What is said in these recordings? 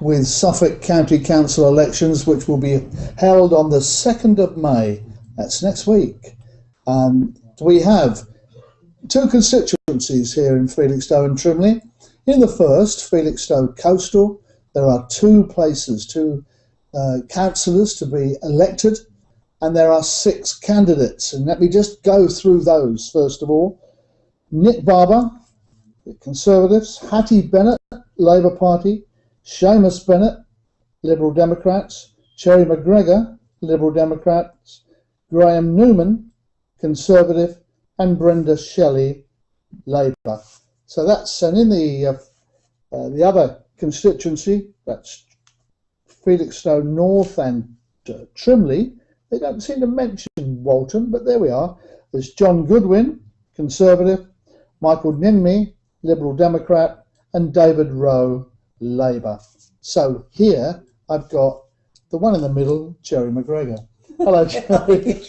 with Suffolk County Council elections, which will be held on the 2nd of May. That's next week. We have two constituencies here in Felixstowe and Trimley. In the first, Felixstowe Coastal, there are two places, two councillors to be elected, and there are 6 candidates. And let me just go through those first of all. Nick Barber, the Conservatives; Hattie Bennett, Labour Party; Seamus Bennett, Liberal Democrats; Cherry MacGregor, Liberal Democrats; Graham Newman, Conservative; and Brenda Shelley, Labour. So that's, and in the other constituency, that's Felixstowe North and Trimley, they don't seem to mention Walton, but there we are. There's John Goodwin, Conservative; Michael Ninmey, Liberal Democrat; and David Rowe, Labour. So here I've got the one in the middle, Cherry MacGregor. Hello, Cherry.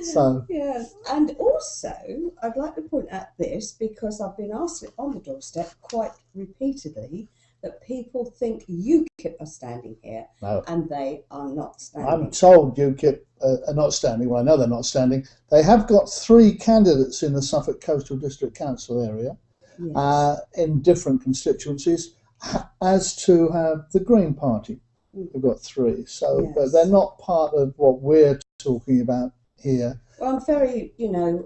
So yeah, and also I'd like to point out this, because I've been asked it on the doorstep quite repeatedly, that people think UKIP are standing here, no, and they are not standing. I'm told UKIP are not standing. Well, I know they're not standing. They have got 3 candidates in the Suffolk Coastal District Council area, yes, in different constituencies, as to have the Green Party. They've got 3, so yes, but they're not part of what we're talking about here. Well, I'm very,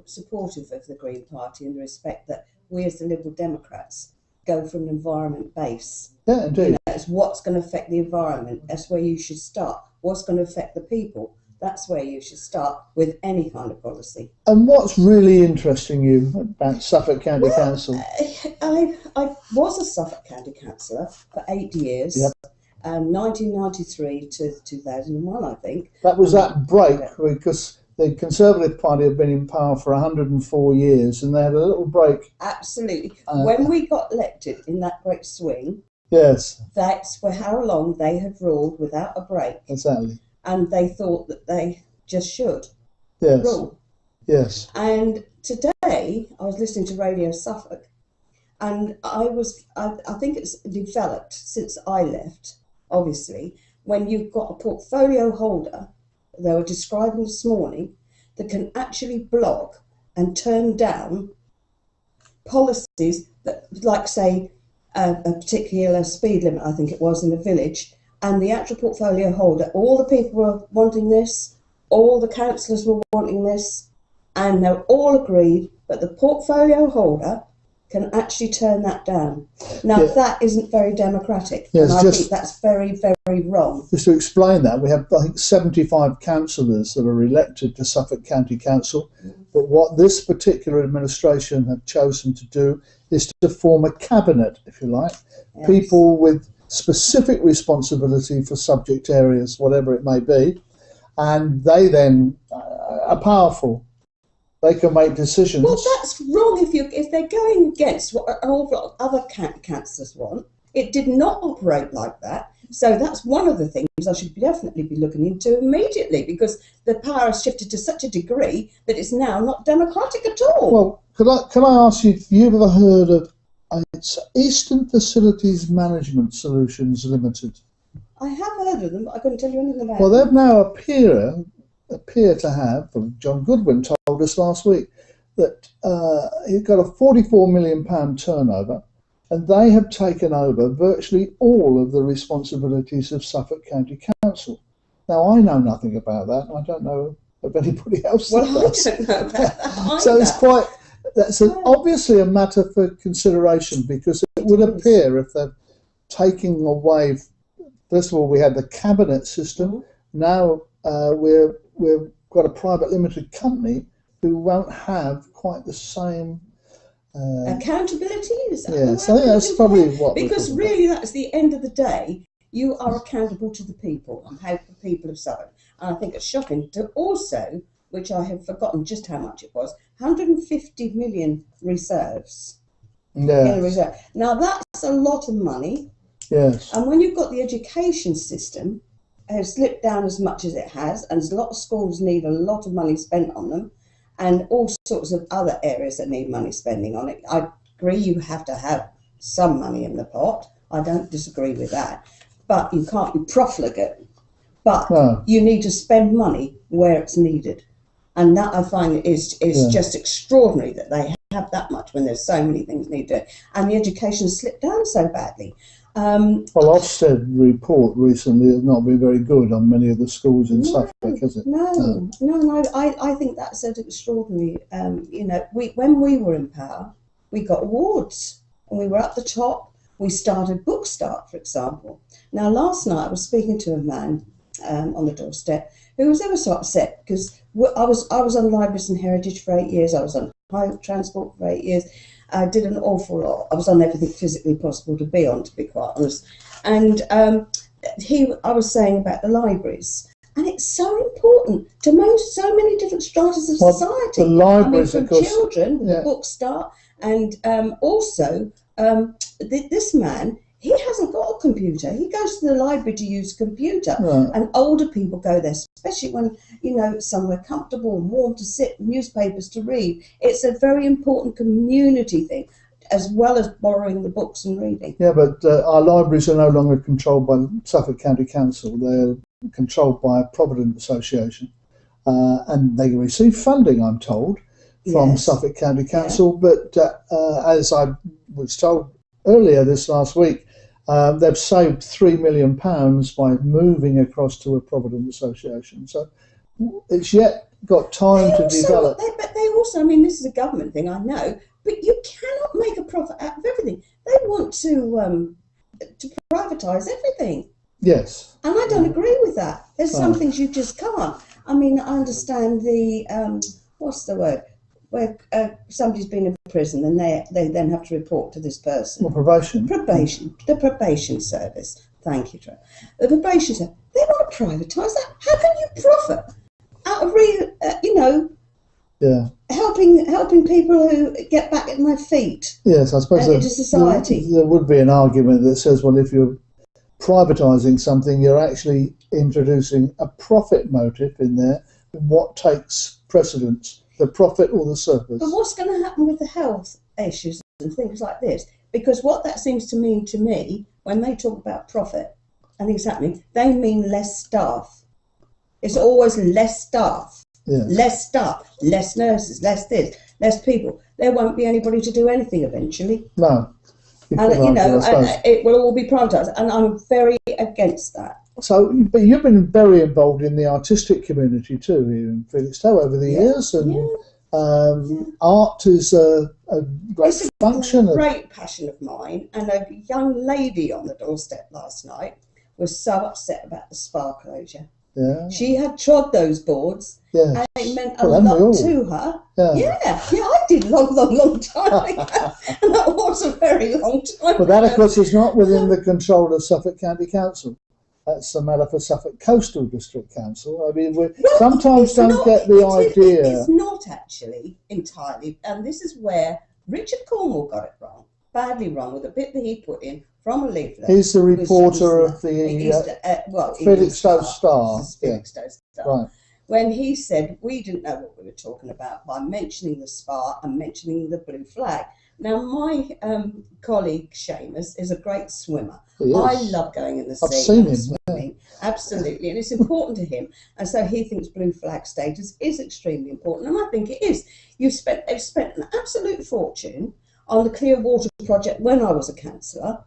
supportive of the Green Party in the respect that we as the Liberal Democrats go from an environment base. Yeah, indeed. It's what's going to affect the environment. That's where you should start. What's going to affect the people? That's where you should start with any kind of policy. And what's really interesting you about Suffolk County Council? I was a Suffolk County councillor for 8 years. Yep. 1993 to 2001, I think. That was that break, because the Conservative Party had been in power for 104 years, and they had a little break. Absolutely. When we got elected in that great swing, yes, that's for how long they had ruled without a break. Exactly. And they thought that they just should yes, rule. Yes. And today I was listening to Radio Suffolk, and I think it's developed since I left, obviously, when you've got a portfolio holder, they were describing this morning, that can actually block and turn down policies that, like, say, a particular speed limit, I think it was, in a village, and the actual portfolio holder, all the people were wanting this, all the councillors were wanting this, and they're all agreed, but the portfolio holder can actually turn that down. Now, that isn't very democratic, and I think that's very, very wrong. Just to explain that, we have, I think, 75 councillors that are elected to Suffolk County Council, but what this particular administration have chosen to do is to form a cabinet, if you like, yes, people with specific responsibility for subject areas, whatever it may be, and they then are powerful. They can make decisions. Well, that's wrong if they're going against what an awful lot of other councillors want. It did not operate like that. So that's one of the things I should definitely be looking into immediately, because the power has shifted to such a degree that it's now not democratic at all. Well, can I ask you if you've ever heard of Eastern Facilities Management Solutions Limited? I have heard of them, but I couldn't tell you anything about them. Well, they've now appear to have, John Goodwin told us last week, that he's got a £44 million turnover, and they have taken over virtually all of the responsibilities of Suffolk County Council. Now, I know nothing about that. I don't know of anybody else that does. I don't know about that So that's obviously a matter for consideration, because it would appear if they're taking away, first of all, we had the cabinet system, now we've got a private limited company who won't have quite the same accountability. Is that yes, I think that's probably what. Because really, that's the end of the day. You are accountable to the people and how the people have suffered. And I think it's shocking to also, which I have forgotten just how much it was, 150 million reserves. Yeah. In reserve. Now that's a lot of money. Yes. And when you've got the education system has slipped down as much as it has, and a lot of schools need a lot of money spent on them, and all sorts of other areas that need money spending on it. I agree you have to have some money in the pot, I don't disagree with that. But you can't be profligate. But No. you need to spend money where it's needed. And that I find is just extraordinary that they have that much when there's so many things need to do. And the education has slipped down so badly. Well, Ofsted report recently has not been very good on many of the schools in Suffolk, has it? No. I think that's extraordinary. When we were in power, we got awards and we were at the top. We started Book Start, for example. Now, last night I was speaking to a man on the doorstep who was ever so upset because I was on Libraries and Heritage for 8 years. I was on High Transport for 8 years. I did an awful lot. I was on everything physically possible to be on, to be quite honest. And I was saying about the libraries, and it's so important to so many different stratas of society. The libraries, from of course, children, the Book Start, and also this man. He hasn't got a computer. He goes to the library to use a computer, and older people go there, especially when somewhere comfortable and warm to sit, newspapers to read. It's a very important community thing, as well as borrowing the books and reading. Yeah, but our libraries are no longer controlled by Suffolk County Council. They're controlled by a Provident Association, and they receive funding, I'm told, from Suffolk County Council. But as I was told earlier this last week, they've saved £3 million by moving across to a Provident Association. So it's yet got time to develop. But they also, this is a government thing, I know, but you cannot make a profit out of everything. They want to privatise everything. Yes. And I don't agree with that. There's some things you just can't. I understand the, what's the word? Where somebody's been in prison and they then have to report to this person. Well, probation. The probation service. Thank you, Trevor. The probation service. They want to privatise that. How can you profit out of helping people who get back on their feet? Yes, I suppose into society. There would be an argument that says, well, if you're privatising something, you're actually introducing a profit motive in there. What takes precedence? The profit or the surplus? But what's going to happen with the health issues and things like this? Because what that seems to mean to me, when they talk about profit and things happening, they mean less staff. It's always less staff. Yes. Less staff, less nurses, less this, less people. There won't be anybody to do anything eventually. No. And it will all be privatised, and I'm very against that. So, but you've been very involved in the artistic community too here in Felixstowe over the years, and art is a great function. It's a great passion of mine, and a young lady on the doorstep last night was so upset about the spa closure. Yeah. She had trod those boards, and it meant a lot to her. Yeah, I did long time ago, and that was a very long time But that, of course, is not within the control of Suffolk County Council. That's a matter for Suffolk Coastal District Council. We sometimes don't get the idea. It's not actually entirely, and this is where Richard Cornwall got it wrong, badly wrong, with a bit that he put in from a leaflet. He's the reporter of the Felixstowe Star. Felixstowe Star. Right. When he said we didn't know what we were talking about by mentioning the spa and mentioning the blue flag. Now, my colleague Seamus is a great swimmer. I love going in the sea. I've seen him. Swimming, absolutely, and it's important to him. And so he thinks blue flag status is extremely important, and I think it is. They've spent an absolute fortune on the Clear Water project when I was a councillor.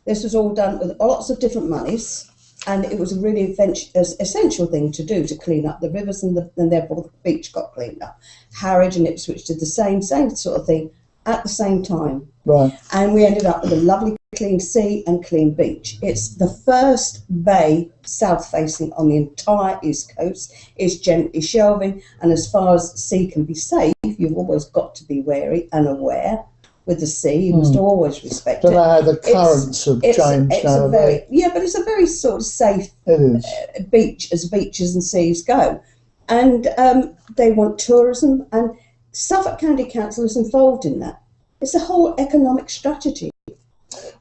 This was all done with lots of different monies, and it was a really essential thing to do to clean up the rivers, and therefore the beach got cleaned up. Harwich and Ipswich did the same sort of thing at the same time. Right. And we ended up with a lovely clean sea and clean beach. It's the first bay south facing on the entire east coast. It's gently shelving, and as far as sea can be safe, you've always got to be wary and aware with the sea. You must always respect it. Don't know how the currents have changed now. But it's a very sort of safe beach as beaches and seas go. And they want tourism, and Suffolk County Council is involved in that. It's a whole economic strategy.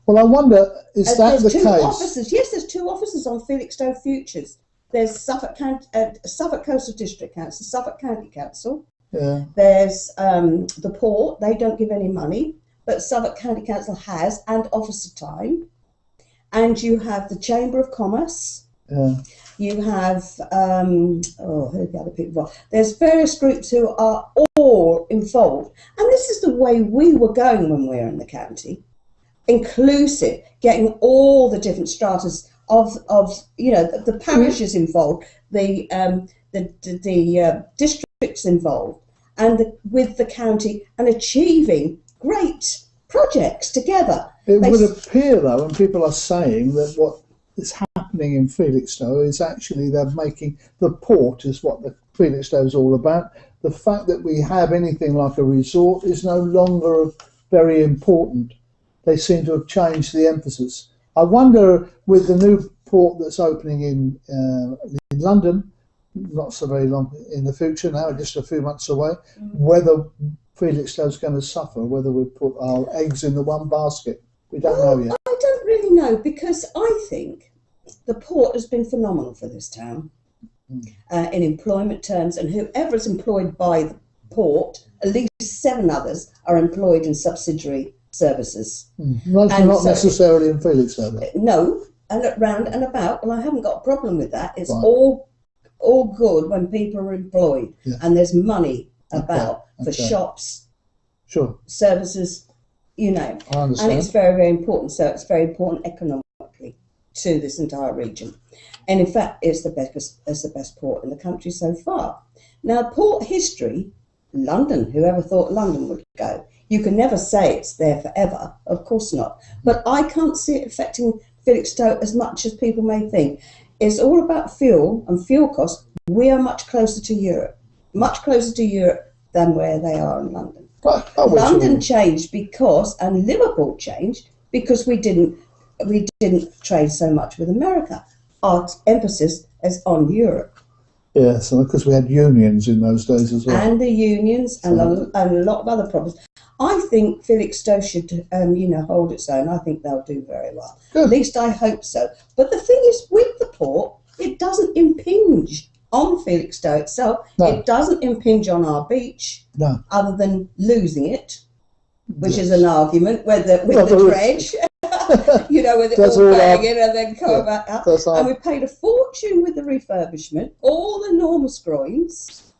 Well, I wonder, is that the case? Offices. Yes, there's 2 offices on Felixstowe Futures. There's Suffolk Coastal District Council, Suffolk County Council. Yeah. There's the port. They don't give any money, but Suffolk County Council has, and officer time. and you have the Chamber of Commerce. Yeah. You have, who are the other people? There's various groups who are all involved. And this is the way we were going when we were in the county. Inclusive, getting all the different stratas of the parishes involved, the districts involved, and with the county, and achieving great projects together. It would appear, though, and people are saying that what is happening in Felixstowe is actually they're making the port is what the Felixstowe is all about. The fact that we have anything like a resort is no longer very important. They seem to have changed the emphasis. I wonder, with the new port that's opening in London, not so very long in the future now, just a few months away, whether Felixstowe is going to suffer, whether we put our eggs in the one basket. We don't know yet. I don't really know, because I think the port has been phenomenal for this town in employment terms, and whoever is employed by the port, at least 7 others are employed in subsidiary services. Not necessarily in Felixstowe. No, and round and about, and I haven't got a problem with that. It's right. all good when people are employed, and there's money about for shops, sure, services, you know. I understand. And it's very, very important. So it's very important economically to this entire region. And in fact, it's the best port in the country so far. Now, port history, London, whoever thought London would go? You can never say it's there forever, of course not. But I can't see it affecting Felixstowe as much as people may think. It's all about fuel and fuel costs. We are much closer to Europe than where they are in London. London changed and Liverpool changed because we didn't trade so much with America. Our emphasis is on Europe. Yes, because we had unions in those days as well. And the unions and a lot of other problems. I think Felixstowe should, hold its own. I think they'll do very well. Good. At least I hope so. But the thing is, with the port, it doesn't impinge on Felixstowe itself. No. It doesn't impinge on our beach. No. Other than losing it, which is an argument with the dredge. With it all banging and then come back up. And we paid a fortune with the refurbishment, all the enormous groins.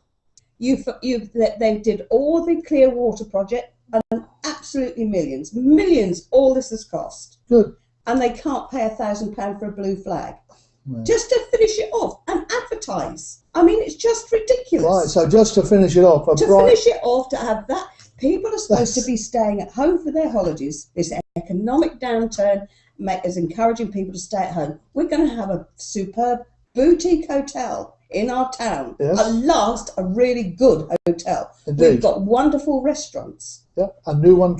They did all the clear water project, and absolutely millions, all this has cost. Good. And they can't pay £1,000 for a blue flag. No. Just to finish it off and advertise. I mean, it's just ridiculous. Right, so just to finish it off. To have that. People are supposed to be staying at home for their holidays. This economic downturn is encouraging people to stay at home. We're going to have a superb boutique hotel in our town. Yes. At last, a really good hotel. Indeed. We've got wonderful restaurants. Yep, a new one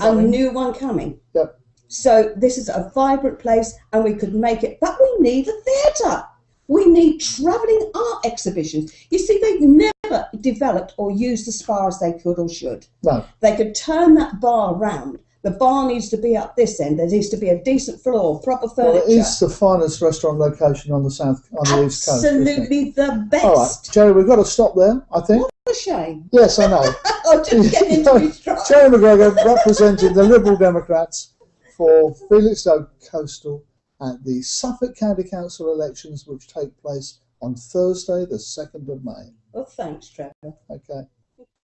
coming. Yep. So this is a vibrant place, and we could make it. But we need a theatre. We need travelling art exhibitions. You see, they've never developed or used as far as they could or should. No. They could turn that bar round. The bar needs to be up this end. There needs to be a decent floor, proper furniture. Well, it is the finest restaurant location on the East Coast. Absolutely the best. All right, Jerry, we've got to stop there, I think. What a shame. Yes, I know. I'm just getting into his stride. Jerry MacGregor representing the Liberal Democrats for Felixstowe Coastal at the Suffolk County Council elections, which take place on Thursday, the 2nd of May. Well, thanks, Trevor. Okay.